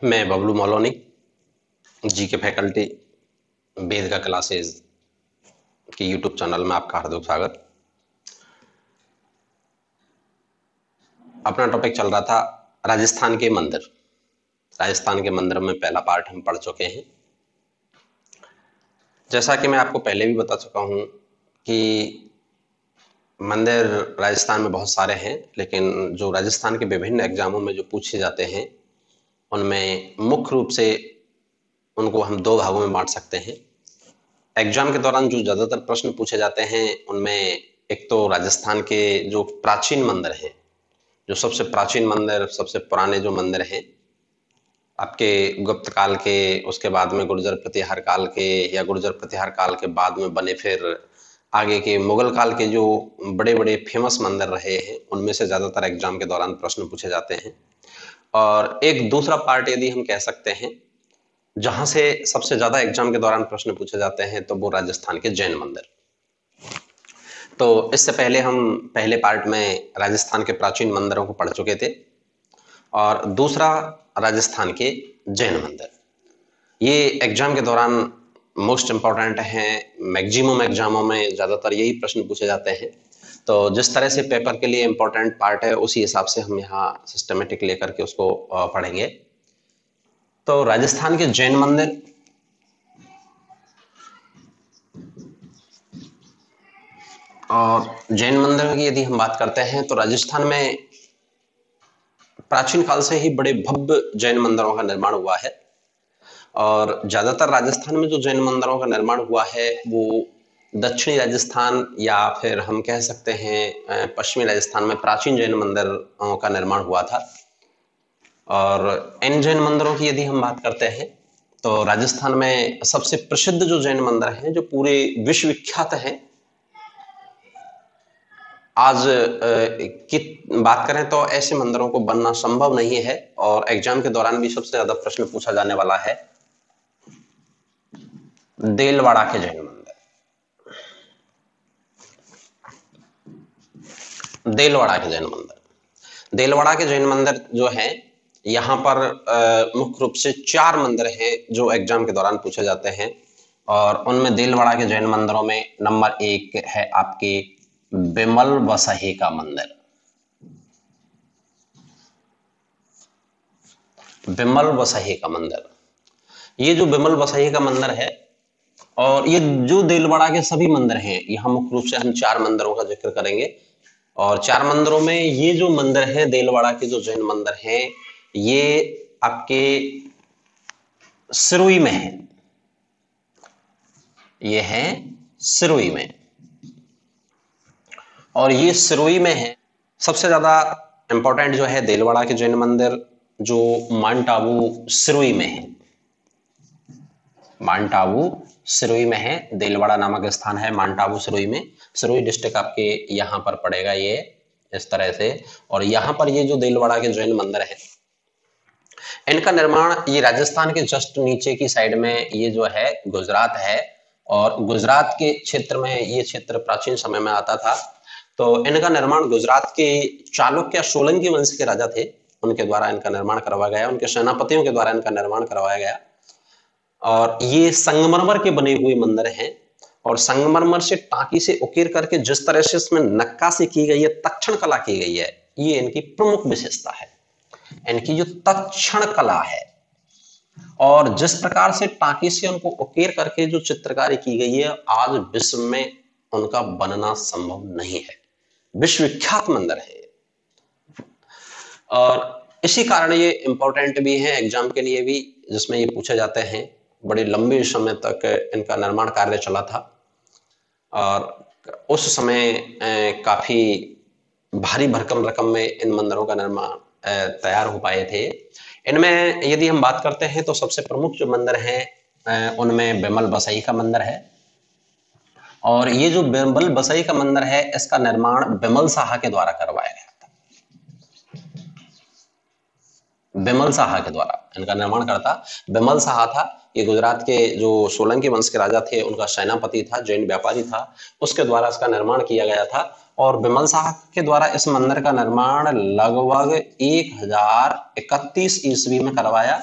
मैं बबलू मौलोनी जी के फैकल्टी वेद का क्लासेस के यूट्यूब चैनल में आपका हार्दिक स्वागत। अपना टॉपिक चल रहा था राजस्थान के मंदिर। राजस्थान के मंदिर में पहला पार्ट हम पढ़ चुके हैं। जैसा कि मैं आपको पहले भी बता चुका हूं कि मंदिर राजस्थान में बहुत सारे हैं, लेकिन जो राजस्थान के विभिन्न एग्जामों में जो पूछे जाते हैं उनमें मुख्य रूप से उनको हम दो भागों में बांट सकते हैं। एग्जाम के दौरान जो ज्यादातर प्रश्न पूछे जाते हैं उनमें एक तो राजस्थान के जो प्राचीन मंदिर हैं, जो सबसे प्राचीन मंदिर, सबसे पुराने जो मंदिर हैं आपके गुप्त काल के, उसके बाद में गुर्जर प्रतिहार काल के या गुर्जर प्रतिहार काल के बाद में बने, फिर आगे के मुगल काल के जो बड़े बड़े फेमस मंदिर रहे हैं उनमें से ज्यादातर एग्जाम के दौरान प्रश्न पूछे जाते हैं। और एक दूसरा पार्ट यदि हम कह सकते हैं जहां से सबसे ज्यादा एग्जाम के दौरान प्रश्न पूछे जाते हैं तो वो राजस्थान के जैन मंदिर। तो इससे पहले हम पहले पार्ट में राजस्थान के प्राचीन मंदिरों को पढ़ चुके थे और दूसरा राजस्थान के जैन मंदिर। ये एग्जाम के दौरान मोस्ट इंपॉर्टेंट हैं। मैक्सिमम एग्जामों में ज्यादातर यही प्रश्न पूछे जाते हैं। तो जिस तरह से पेपर के लिए इंपॉर्टेंट पार्ट है उसी हिसाब से हम यहाँ सिस्टमेटिक लेकर के उसको पढ़ेंगे। तो राजस्थान के जैन मंदिर, और जैन मंदिर की यदि हम बात करते हैं तो राजस्थान में प्राचीन काल से ही बड़े भव्य जैन मंदिरों का निर्माण हुआ है। और ज्यादातर राजस्थान में जो जैन मंदिरों का निर्माण हुआ है वो दक्षिणी राजस्थान या फिर हम कह सकते हैं पश्चिमी राजस्थान में प्राचीन जैन मंदिरों का निर्माण हुआ था। और इन जैन मंदिरों की यदि हम बात करते हैं तो राजस्थान में सबसे प्रसिद्ध जो जैन मंदिर हैं, जो पूरे विश्व विख्यात हैं, आज की बात करें तो ऐसे मंदिरों को बनना संभव नहीं है। और एग्जाम के दौरान भी सबसे ज्यादा प्रश्न पूछा जाने वाला है देलवाड़ा के जैन मंदिर। देलवाड़ा के जैन मंदिर, देलवाड़ा के जैन मंदिर जो है, यहाँ पर मुख्य रूप से 4 मंदिर हैं जो एग्जाम के दौरान पूछे जाते हैं। और उनमें देलवाड़ा के जैन मंदिरों में नंबर 1 है आपके बिमल बसही का मंदिर। बिमल बसही का मंदिर, ये जो बिमल बसही का मंदिर है, और ये जो देलवाड़ा के सभी मंदिर हैं, यहाँ मुख्य रूप से हम 4 मंदिरों का जिक्र करेंगे। और 4 मंदिरों में ये जो मंदिर है देलवाड़ा के जो जैन मंदिर हैं, ये आपके सिरोही में है। ये है सिरोही में, और ये सिरोही में है। सबसे ज्यादा इंपॉर्टेंट जो है देलवाड़ा के जैन मंदिर जो माउंट आबू सिरोही में है। माउंट आबू सिरोही में है, देलवाड़ा नामक स्थान है माउंट आबू सिरोही में। सिरोही डिस्ट्रिक्ट आपके यहाँ पर पड़ेगा, ये इस तरह से। और यहाँ पर ये जो देलवाड़ा के जैन मंदिर है, इनका निर्माण ये राजस्थान के जस्ट नीचे की साइड में ये जो है गुजरात है। और गुजरात के क्षेत्र में ये क्षेत्र प्राचीन समय में आता था। तो इनका निर्माण गुजरात के चालुक्य सोलंकी वंश के राजा थे, उनके द्वारा इनका निर्माण करवाया गया, उनके सेनापतियों के द्वारा इनका निर्माण करवाया गया। और ये संगमरमर के बने हुए मंदिर हैं। और संगमरमर से टांकी से उकेर करके जिस तरह से इसमें नक्काशी की गई है, तक्षण कला की गई है, ये इनकी प्रमुख विशेषता है। इनकी जो तक्षण कला है और जिस प्रकार से टांकी से उनको उकेर करके जो चित्रकारी की गई है, आज विश्व में उनका बनना संभव नहीं है। विश्व विख्यात मंदिर है। और इसी कारण ये इंपॉर्टेंट भी है एग्जाम के लिए भी, जिसमें ये पूछे जाते हैं। बड़े लंबे समय तक इनका निर्माण कार्य चला था और उस समय काफी भारी भरकम रकम में इन मंदिरों का निर्माण तैयार हो पाए थे। इनमें यदि हम बात करते हैं तो सबसे प्रमुख जो मंदिर हैं उनमें बिमल बसई का मंदिर है। और ये जो बिमल बसई का मंदिर है, इसका निर्माण बिमल साहा के द्वारा करवाया गया था। बिमल साहा के द्वारा इनका निर्माण करता बिमल साहा था। ये गुजरात के जो सोलंकी वंश के राजा थे, उनका सेनापति था, जैन व्यापारी था, उसके द्वारा इसका निर्माण किया गया था। और बिमल साहा के द्वारा इस मंदिर का निर्माण लगभग 1031 ईस्वी में करवाया।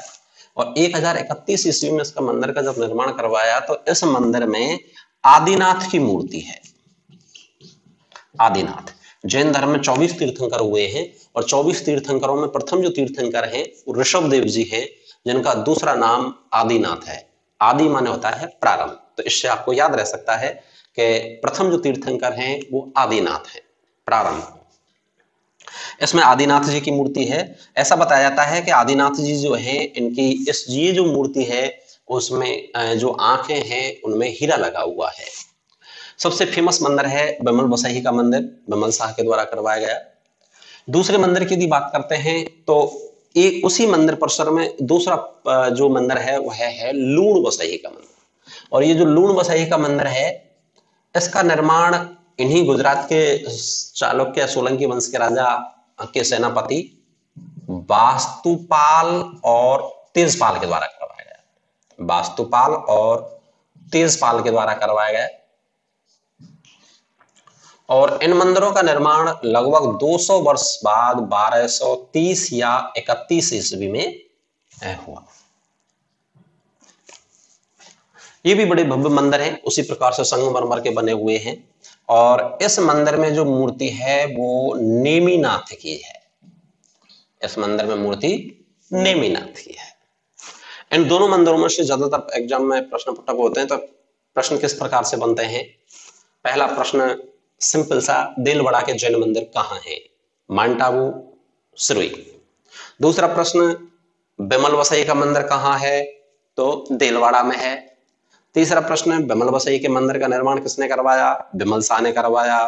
और 1031 ईस्वी में इसका मंदिर का जब निर्माण करवाया तो इस मंदिर में आदिनाथ की मूर्ति है। आदिनाथ, जैन धर्म में 24 तीर्थंकर हुए हैं और 24 तीर्थंकरों में प्रथम जो तीर्थंकर हैं वो ऋषभ देव जी हैं, जिनका दूसरा नाम आदिनाथ है। आदि माने होता है प्रारंभ, तो इससे आपको याद रह सकता है कि प्रथम जो तीर्थंकर हैं वो आदिनाथ है, प्रारंभ। इसमें आदिनाथ जी की मूर्ति है। ऐसा बताया जाता है कि आदिनाथ जी जो हैं इनकी ये जो मूर्ति है उसमें जो आंखें हैं उनमें हीरा लगा हुआ है। सबसे फेमस मंदिर है बिमल बसही का मंदिर, बिमल शाह के द्वारा करवाया गया। दूसरे मंदिर की यदि बात करते हैं तो एक उसी मंदिर परिसर में दूसरा जो मंदिर है वह है लूण बसही का मंदिर। और ये जो लूण बसही का मंदिर है इसका निर्माण इन्हीं गुजरात के चालुक्य सोलंकी वंश के राजा के सेनापति वास्तुपाल और तेजपाल के द्वारा करवाया गया। वास्तुपाल और तेजपाल के द्वारा करवाया गया और इन मंदिरों का निर्माण लगभग 200 वर्ष बाद 1230 या 31 ईस्वी में हुआ। ये भी बड़े भव्य मंदिर हैं, उसी प्रकार से संगमरमर के बने हुए हैं। और इस मंदिर में जो मूर्ति है वो नेमिनाथ की है। इस मंदिर में मूर्ति नेमिनाथ की है। इन दोनों मंदिरों में से ज्यादातर एग्जाम में प्रश्न पुटअप होते हैं। तो प्रश्न किस प्रकार से बनते हैं? पहला प्रश्न सिंपल सा, देलवाड़ा के जैन मंदिर कहाँ है? माउंट आबू, सिरोही। दूसरा प्रश्न, बिमल बसई का मंदिर कहाँ है? तो देलवाड़ा में है। तीसरा प्रश्न, बिमल बसई के मंदिर का निर्माण किसने करवाया? बिमल शाह ने करवाया।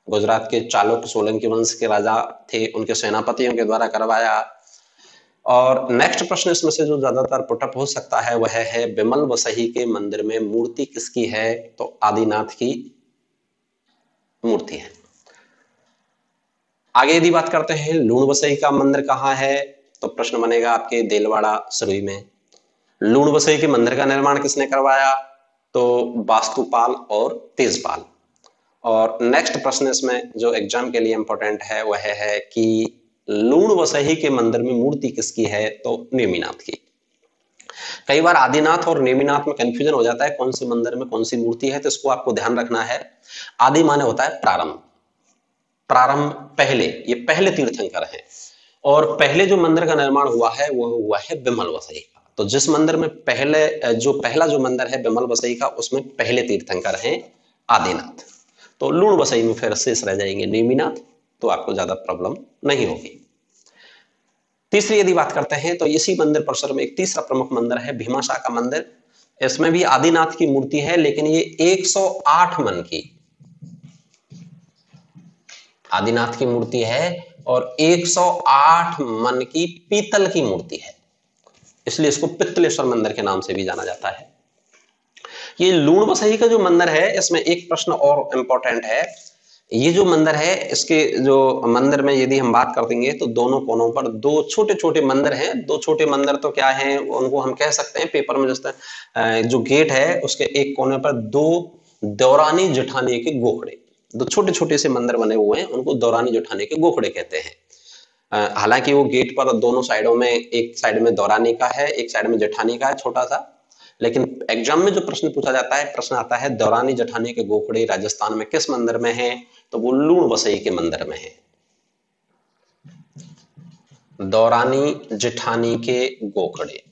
गुजरात के चालुक्य सोलंकी वंश के राजा थे, उनके सेनापतियों के द्वारा करवाया। और नेक्स्ट प्रश्न इसमें से जो ज्यादातर पुटअप हो सकता है वह है बिमल बसही के मंदिर में मूर्ति किसकी है? तो आदिनाथ की मूर्ति है। आगे यदि बात करते हैं लूण बसई का मंदिर कहाँ है, तो प्रश्न बनेगा आपके देलवाड़ा, सिरोही में। लूण बसई के मंदिर का निर्माण किसने करवाया? तो वास्तुपाल और तेजपाल। और नेक्स्ट प्रश्न इसमें जो एग्जाम के लिए इंपॉर्टेंट है वह है कि लूण बसही के मंदिर में मूर्ति किसकी है? तो नेमिनाथ की। कई बार आदिनाथ और नेमिनाथ में कंफ्यूजन हो जाता है कौन से मंदिर में कौन सी मूर्ति है, तो इसको आपको ध्यान रखना है। आदि माने होता है प्रारंभ, प्रारंभ पहले, ये पहले तीर्थंकर हैं। और पहले जो मंदिर का निर्माण हुआ है वो हुआ है बिमल बसई का। तो जिस मंदिर में पहला जो मंदिर है बिमल बसई का, उसमें पहले तीर्थंकर हैं आदिनाथ। तो लूण बसई में फिर शेष रह जाएंगे नेमिनाथ, तो आपको ज्यादा प्रॉब्लम नहीं होगी। तीसरी यदि बात करते हैं तो इसी मंदिर परिसर में एक तीसरा प्रमुख मंदिर है भीमाशाह का मंदिर। इसमें भी आदिनाथ की मूर्ति है, लेकिन ये 108 मन की आदिनाथ की मूर्ति है और 108 मन की पीतल की मूर्ति है, इसलिए इसको पित्तलेश्वर मंदिर के नाम से भी जाना जाता है। ये लूण बसही का जो मंदिर है इसमें एक प्रश्न और इंपॉर्टेंट है। ये जो मंदिर है, इसके जो मंदिर में यदि हम बात कर देंगे तो दोनों कोनों पर दो छोटे छोटे मंदिर हैं। दो छोटे मंदिर तो क्या हैं, उनको हम कह सकते हैं पेपर में जैसे जो गेट है उसके एक कोने पर दो दौरानी जेठानी के गोखड़े, दो छोटे छोटे से मंदिर बने हुए हैं, उनको दौरानी जेठानी के गोखड़े कहते हैं। हालांकि वो गेट पर दोनों साइडों में, एक साइड में दौरानी का है, एक साइड में जेठानी का है छोटा सा। लेकिन एग्जाम में जो प्रश्न पूछा जाता है, प्रश्न आता है दौरानी जेठानी के गोखड़े राजस्थान में किस मंदिर में है? तो वो लूण बसई के मंदिर में है। दौरानी जेठानी के गोखड़े।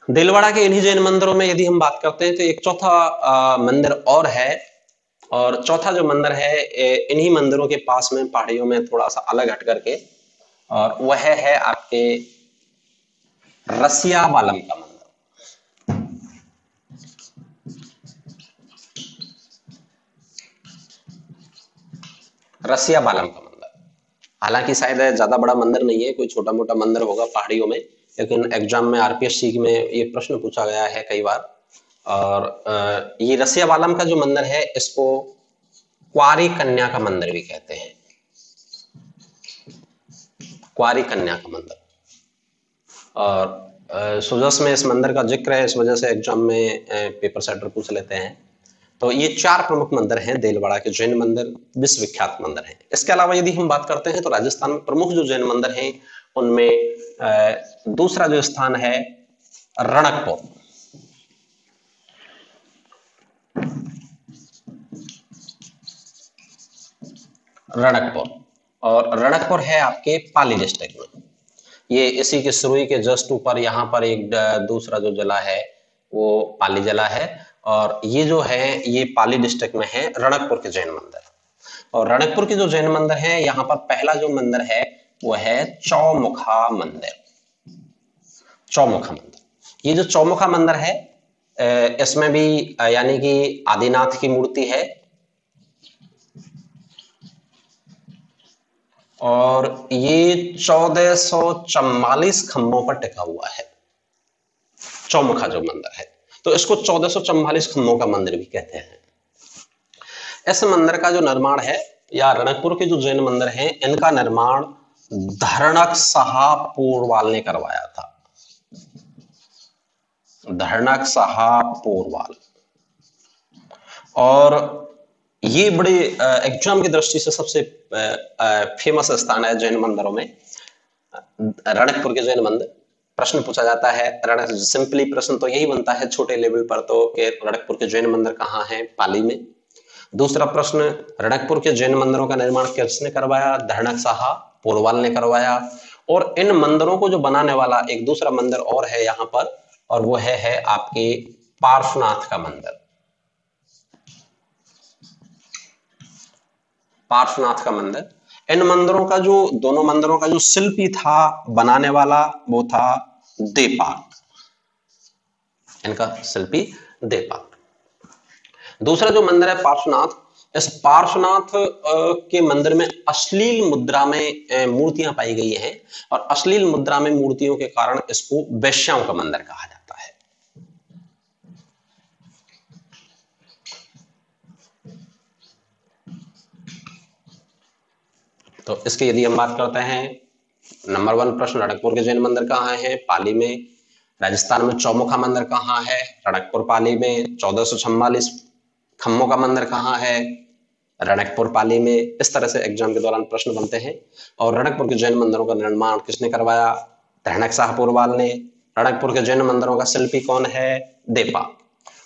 देलवाड़ा के इन्हीं जैन मंदिरों में यदि हम बात करते हैं तो एक चौथा मंदिर और है। और चौथा जो मंदिर है इन्हीं मंदिरों के पास में पहाड़ियों में थोड़ा सा अलग हट करके, और वह है आपके रसिया बालम का मंदिर। रसिया बालम का मंदिर, हालांकि शायद ज्यादा बड़ा मंदिर नहीं है, कोई छोटा मोटा मंदिर होगा पहाड़ियों में, लेकिन एग्जाम में आरपीएससी में ये प्रश्न पूछा गया है कई बार। और ये रसिया बालम का जो मंदिर है इसको क्वारी कन्या का मंदिर भी कहते हैं। क्वारी कन्या का मंदिर। और सुजस में इस मंदिर का जिक्र है, इस वजह से एग्जाम में पेपर सेटर पूछ लेते हैं। तो ये 4 प्रमुख मंदिर हैं देलवाड़ा के जैन मंदिर, विश्वविख्यात मंदिर हैं। इसके अलावा यदि हम बात करते हैं तो राजस्थान में प्रमुख जो जैन मंदिर हैं उनमें दूसरा जो स्थान है रणकपुर। रणकपुर, और रणकपुर है आपके पाली डिस्ट्रिक्ट में। ये इसी के सुरुई के जस्ट ऊपर यहाँ पर एक दूसरा जो जिला है वो पाली जिला है, और ये जो है ये पाली डिस्ट्रिक्ट में है रणकपुर के जैन मंदिर। और रणकपुर के जो जैन मंदिर है यहाँ पर पहला जो मंदिर है वो है चौमुखा मंदिर। चौमुखा मंदिर, ये जो चौमुखा मंदिर है इसमें भी यानी कि आदिनाथ की मूर्ति है, और ये 1444 खंभों पर टिका हुआ है चौमुखा जो मंदिर है, तो इसको 1444 खंभों का मंदिर भी कहते हैं। इस मंदिर का जो निर्माण है, या रणकपुर के जो जैन मंदिर हैं इनका निर्माण धरणक साहा पोरवाल ने करवाया था। धरणक साहा पोरवाल, और ये बड़े एग्जाम की दृष्टि से सबसे फेमस स्थान है जैन मंदिरों में रणकपुर के जैन मंदिर। प्रश्न पूछा जाता है सिंपली प्रश्न तो यही बनता है छोटे लेवल पर तो कि रणकपुर के जैन मंदिर कहाँ हैं? पाली में। दूसरा प्रश्न, रणकपुर के जैन मंदिरों का निर्माण किसने करवाया? धरणक साहा पोरवाल ने करवाया। और इन मंदिरों को जो बनाने वाला एक दूसरा मंदिर और है यहाँ पर, और वो है आपके पार्श्वनाथ का मंदिर। पार्श्वनाथ का मंदिर, इन मंदिरों का जो दोनों मंदिरों का जो शिल्पी था बनाने वाला वो था देपाक, इनका शिल्पी देपाक। दूसरा जो मंदिर है पार्श्वनाथ, इस पार्श्वनाथ के मंदिर में अश्लील मुद्रा में मूर्तियां पाई गई हैं, और अश्लील मुद्रा में मूर्तियों के कारण इसको वेश्याओं का मंदिर कहा जाता है। तो इसके यदि हम बात करते हैं, नंबर 1 प्रश्न, रणकपुर के जैन मंदिर कहाँ है? पाली में। राजस्थान में चौमुखा मंदिर कहाँ है? रणकपुर पाली में। 1444 खम्भों का मंदिर कहाँ है? रणकपुर पाली में। इस तरह से एग्जाम के दौरान प्रश्न बनते हैं। और रणकपुर के जैन मंदिरों का निर्माण किसने करवाया? धरणक साहा पोरवाल ने। रणकपुर के जैन मंदिरों का शिल्पी कौन है? देपाक।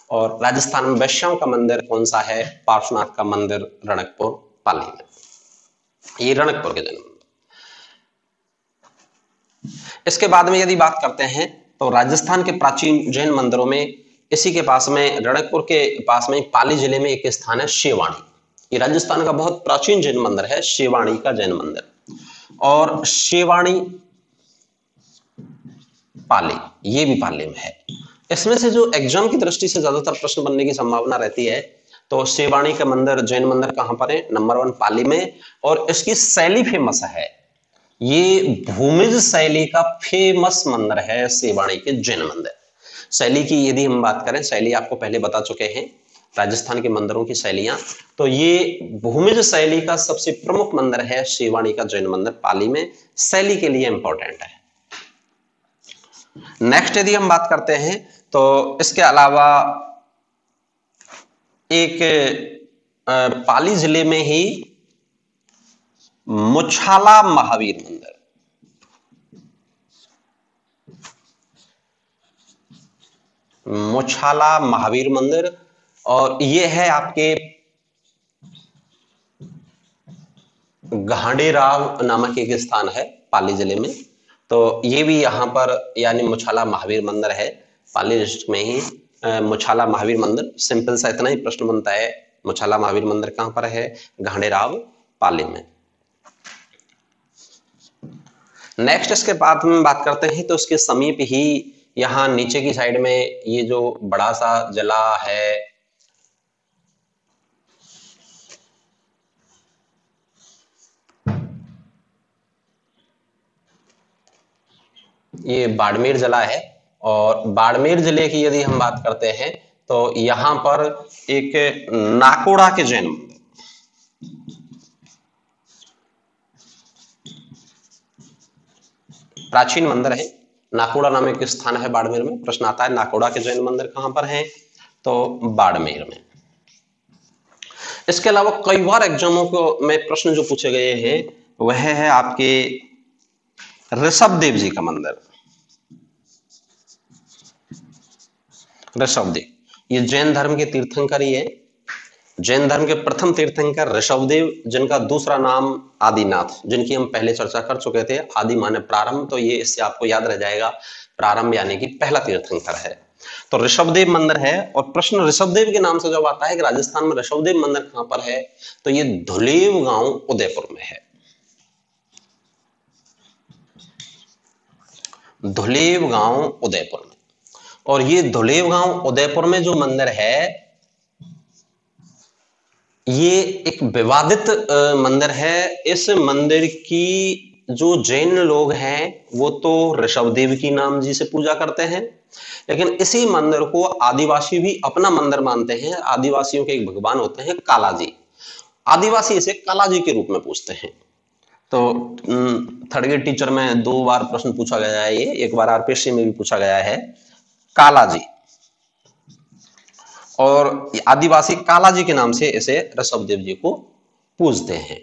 और राजस्थान में वैश्याओं का मंदिर कौन सा है? पार्श्वनाथ का मंदिर रणकपुर पाली में। ये रणकपुर के जैन मंदिर। इसके बाद में यदि बात करते हैं तो राजस्थान के प्राचीन जैन मंदिरों में इसी के पास में रणकपुर के पास में पाली जिले में एक स्थान है शेवाणी। ये राजस्थान का बहुत प्राचीन जैन मंदिर है, शेवाणी का जैन मंदिर। और शेवाणी पाली, ये भी पाली में है। इसमें से जो एग्जाम की दृष्टि से ज्यादातर प्रश्न बनने की संभावना रहती है, तो शेवाणी का मंदिर जैन मंदिर कहां पर है? नंबर 1 पाली में। और इसकी शैली फेमस है, ये भूमिज शैली का फेमस मंदिर है शेवाणी के जैन मंदिर। शैली की यदि हम बात करें, शैली आपको पहले बता चुके हैं राजस्थान के मंदिरों की शैलियां, तो ये भूमिज शैली का सबसे प्रमुख मंदिर है शेवाणी का जैन मंदिर पाली में, शैली के लिए इंपॉर्टेंट है। नेक्स्ट यदि हम बात करते हैं तो इसके अलावा एक पाली जिले में ही मुछाला महावीर मंदिर, मुछाला महावीर मंदिर, और ये है आपके घाणेराव नामक एक स्थान है पाली जिले में। तो ये भी यहाँ पर यानी मुछाला महावीर मंदिर है, पाली डिस्ट्रिक्ट में ही मुछाला महावीर मंदिर। सिंपल सा इतना ही प्रश्न बनता है, मुछाला महावीर मंदिर कहां पर है? घाणेराव पाली में। नेक्स्ट इसके बाद हम बात करते हैं तो उसके समीप ही यहाँ नीचे की साइड में ये जो बड़ा सा जिला है, ये बाड़मेर जिला है। और बाड़मेर जिले की यदि हम बात करते हैं तो यहां पर एक नाकोड़ा के जैन मंदिर, प्राचीन मंदिर है, नाकोड़ा नामक स्थान है बाड़मेर में। प्रश्न आता है नाकोड़ा के जैन मंदिर कहां पर है? तो बाड़मेर में। इसके अलावा कई बार एग्जामों को में प्रश्न जो पूछे गए हैं वह है आपके ऋषभदेव जी का मंदिर। ऋषभदेव ये जैन धर्म के तीर्थंकर ही है। जैन धर्म के प्रथम तीर्थंकर ऋषभदेव, जिनका दूसरा नाम आदिनाथ, जिनकी हम पहले चर्चा कर चुके थे। आदि माने प्रारंभ, तो ये इससे आपको याद रह जाएगा, प्रारंभ यानी कि पहला तीर्थंकर है। तो ऋषभदेव मंदिर है। और प्रश्न ऋषभदेव के नाम से जब आता है कि राजस्थान में ऋषभदेव मंदिर कहां पर है, तो ये धुलेव गांव उदयपुर में है। धुलेव गांव उदयपुर में। और ये धुलेव गांव उदयपुर में जो मंदिर है ये एक विवादित मंदिर है। इस मंदिर की जो जैन लोग हैं वो तो ऋषभदेव की नाम जी से पूजा करते हैं, लेकिन इसी मंदिर को आदिवासी भी अपना मंदिर मानते हैं। आदिवासियों के एक भगवान होते हैं कालाजी, आदिवासी इसे कालाजी के रूप में पूजते हैं। तो थर्ड ग्रेड टीचर में 2 बार प्रश्न पूछा गया है, ये एक बार आरपीएससी में भी पूछा गया है, कालाजी। और आदिवासी कालाजी के नाम से इसे ऋषभदेव जी को पूजते हैं।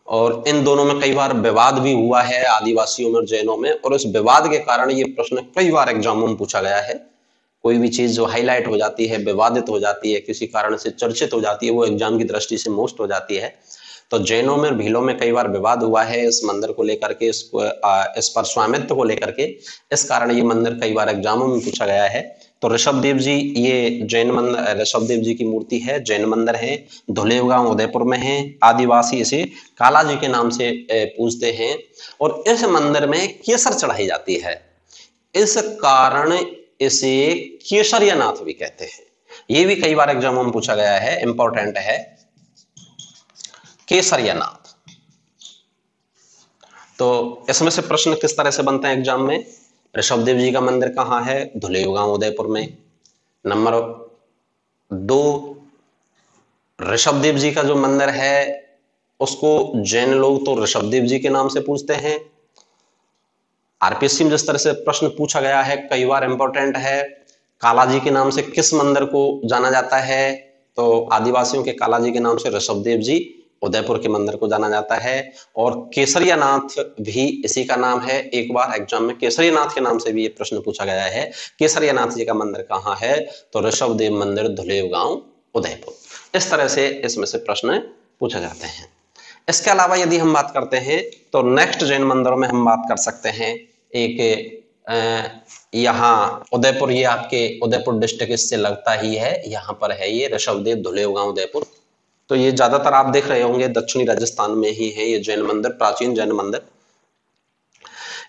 और इन दोनों में कई बार विवाद भी हुआ है, आदिवासियों में और जैनों में, और उस विवाद के कारण ये प्रश्न कई बार एग्जामों में पूछा गया है। कोई भी चीज जो हाईलाइट हो जाती है, विवादित हो जाती है, किसी कारण से चर्चित हो जाती है, वो एग्जाम की दृष्टि से मोस्ट हो जाती है। तो जैनों में और भीलों में कई बार विवाद हुआ है इस मंदिर को लेकर के, इस पर स्वामित्व को लेकर के। इस कारण ये मंदिर कई बार एग्जामों में पूछा गया है। तो ऋषभदेव जी, ये जैन मंदिर, ऋषभदेव जी की मूर्ति है, जैन मंदिर है, धुलेव गांव उदयपुर में है। आदिवासी इसे कालाजी के नाम से पूजते हैं। और इस मंदिर में केसर चढ़ाई जाती है, इस कारण इसे केसरियानाथ भी कहते हैं। ये भी कई बार एग्जामों में पूछा गया है, इंपॉर्टेंट है, केसरियानाथ। तो इसमें से प्रश्न किस तरह से बनते हैं एग्जाम में? ऋषभदेव जी का मंदिर कहां है? धुलेव गांव उदयपुर में। नंबर 2, ऋषभदेव जी का जो मंदिर है उसको जैन लोग तो ऋषभदेव जी के नाम से पूजते हैं। आरपीएससी में जिस तरह से प्रश्न पूछा गया है कई बार इंपॉर्टेंट है, कालाजी के नाम से किस मंदिर को जाना जाता है? तो आदिवासियों के कालाजी के नाम से ऋषभदेव जी उदयपुर के मंदिर को जाना जाता है। और केसरियानाथ भी इसी का नाम है। एक बार एग्जाम में केसरियानाथ के नाम से भी ये प्रश्न पूछा गया है, केसरियानाथ जी का मंदिर कहाँ है? तो ऋषभदेव मंदिर, धुलेव गांव उदयपुर। इस तरह से इसमें से प्रश्न पूछे जाते हैं। इसके अलावा यदि हम बात करते हैं तो नेक्स्ट जैन मंदिरों में हम बात कर सकते हैं। एक यहाँ उदयपुर, ये आपके उदयपुर डिस्ट्रिक्ट इससे लगता ही है, यहाँ पर है ये ऋषभदेव, धुलेव गांव उदयपुर। तो ये ज्यादातर आप देख रहे होंगे दक्षिणी राजस्थान में ही है ये जैन मंदिर, प्राचीन जैन मंदिर।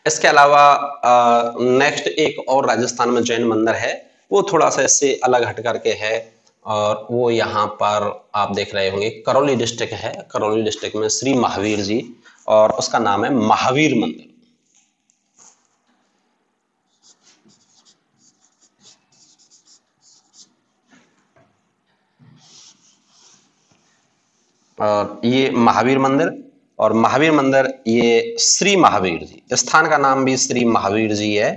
इसके अलावा नेक्स्ट एक और राजस्थान में जैन मंदिर है, वो थोड़ा सा इससे अलग हट करके है, और वो यहाँ पर आप देख रहे होंगे करौली डिस्ट्रिक्ट है। करौली डिस्ट्रिक्ट में श्री महावीर जी, और उसका नाम है महावीर मंदिर। और ये महावीर मंदिर, और महावीर मंदिर ये श्री महावीर जी, स्थान का नाम भी श्री महावीर जी है,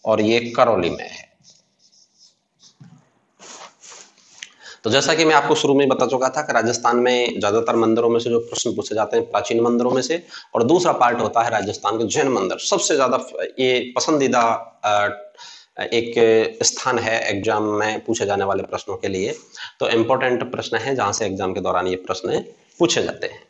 और ये करौली में है। तो जैसा कि मैं आपको शुरू में बता चुका था कि राजस्थान में ज्यादातर मंदिरों में से जो प्रश्न पूछे जाते हैं प्राचीन मंदिरों में से, और दूसरा पार्ट होता है राजस्थान के जैन मंदिर। सबसे ज्यादा ये पसंदीदा एक स्थान है एग्जाम में पूछे जाने वाले प्रश्नों के लिए। तो इंपॉर्टेंट प्रश्न है जहां से एग्जाम के दौरान ये प्रश्न पूछे जाते हैं।